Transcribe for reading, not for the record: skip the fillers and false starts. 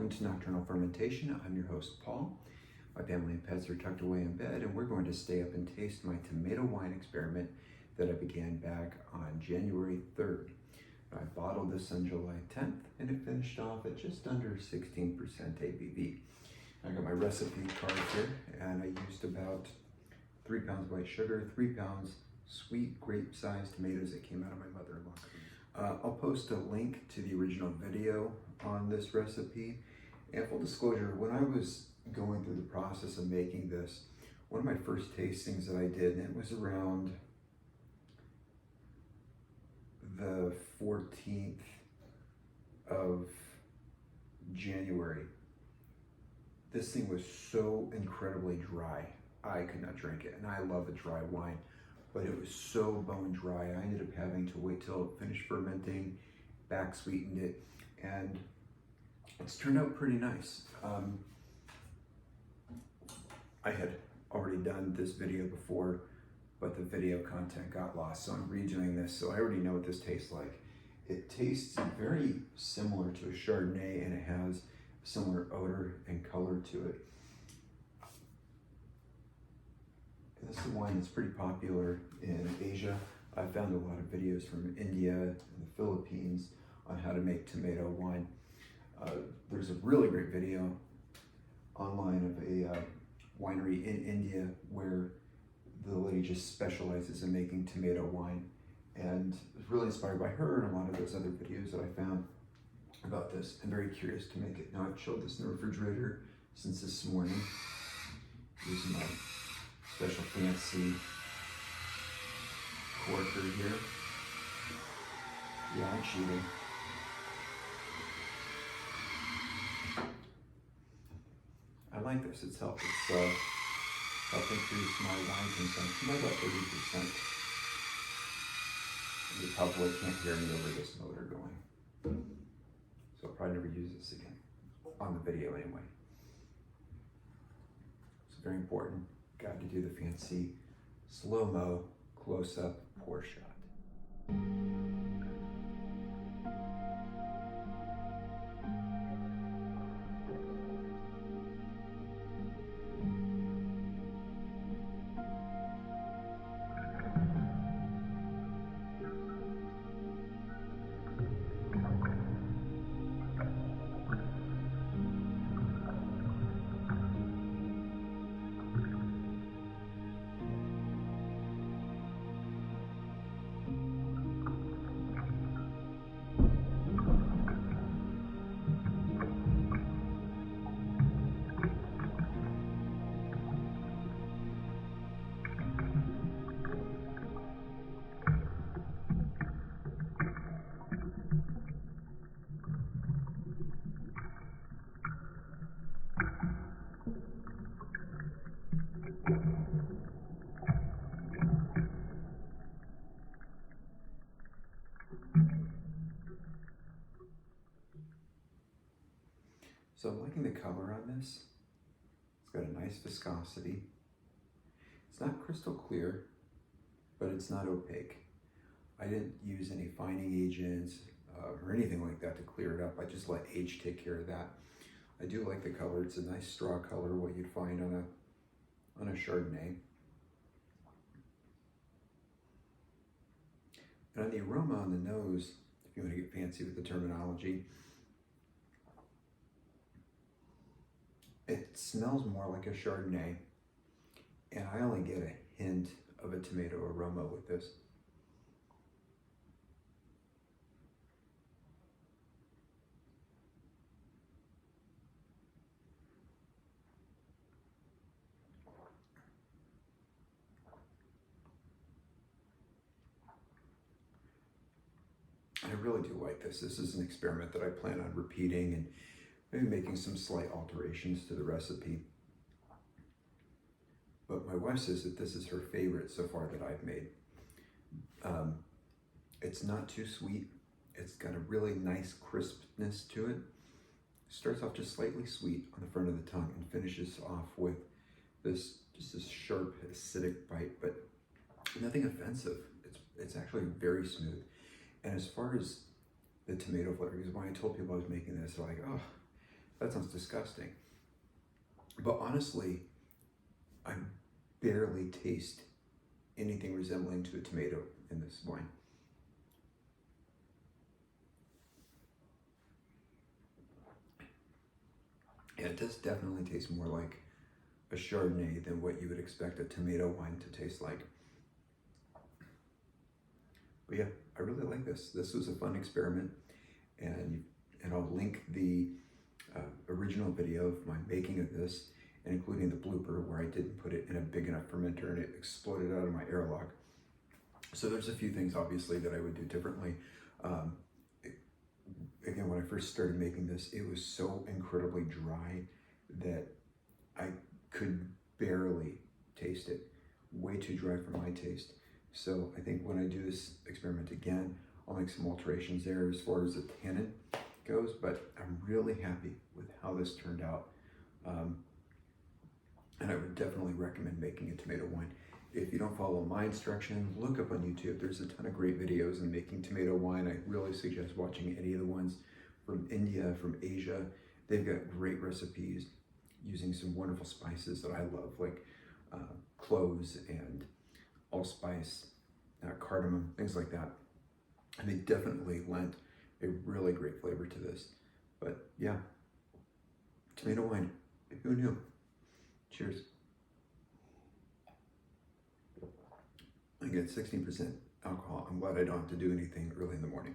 welcome to Nocturnal Fermentation. I'm your host, Paul. My family and pets are tucked away in bed, and we're going to stay up and taste my tomato wine experiment that I began back on January 3rd. I bottled this on July 10th, and it finished off at just under 16% ABV. I got my recipe card here, and I used about 3 pounds white sugar, 3 pounds sweet grape-sized tomatoes that came out of my mother-in-law. I'll post a link to the original video on this recipe. And full disclosure, when I was going through the process of making this, one of my first tastings that I did, and it was around the 14th of January. This thing was so incredibly dry. I could not drink it, and I love a dry wine, but it was so bone dry. I ended up having to wait till it finished fermenting, back-sweetened it, and it's turned out pretty nice. I had already done this video before, but the video content got lost, so I'm redoing this, so I already know what this tastes like. It tastes very similar to a Chardonnay, and it has a similar odor and color to it. And this is a wine that's pretty popular in Asia. I found a lot of videos from India and the Philippines on how to make tomato wine. There's a really great video online of a winery in India where the lady just specializes in making tomato wine, and I was really inspired by her and a lot of those other videos that I found about this. I'm very curious to make it. Now I've chilled this in the refrigerator since this morning using my special fancy corker here. Yeah, I'm cheating. I like this. It's helping increase my wine consumption by about 30%. You probably can't hear me over this motor going. So I'll probably never use this again, on the video anyway. It's very important. Got to do the fancy slow-mo, close-up pour shot. So I'm liking the color on this. It's got a nice viscosity. It's not crystal clear, but it's not opaque. I didn't use any fining agents or anything like that to clear it up. I just let age take care of that. I do like the color. It's a nice straw color, what you'd find on a Chardonnay. And on the aroma on the nose, if you want to get fancy with the terminology, it smells more like a Chardonnay, and I only get a hint of a tomato aroma with this. I really do like this. This is an experiment that I plan on repeating and maybe making some slight alterations to the recipe. But my wife says that this is her favorite so far that I've made. It's not too sweet. It's got a really nice crispness to it. Starts off just slightly sweet on the front of the tongue and finishes off with this sharp acidic bite, but nothing offensive. It's actually very smooth. And as far as the tomato flavor, because when I told people I was making this, they're like, oh, that sounds disgusting. But honestly, I barely taste anything resembling to a tomato in this wine. And it does definitely taste more like a Chardonnay than what you would expect a tomato wine to taste like. But yeah, I really like this. This was a fun experiment, and I'll link the original video of my making of this, and including the blooper where I didn't put it in a big enough fermenter and it exploded out of my airlock. So there's a few things obviously that I would do differently. Again, when I first started making this, it was so incredibly dry that I could barely taste it. Way too dry for my taste. So I think when I do this experiment again, I'll make some alterations there as far as the tannin goes, but I'm really happy with how this turned out. And I would definitely recommend making a tomato wine. If you don't follow my instruction, look up on YouTube. There's a ton of great videos on making tomato wine. I really suggest watching any of the ones from India, from Asia. They've got great recipes using some wonderful spices that I love, like cloves and allspice, cardamom, things like that. And they definitely lent a really great flavor to this. But yeah, tomato wine, who knew? Cheers. I get 16% alcohol. I'm glad I don't have to do anything early in the morning.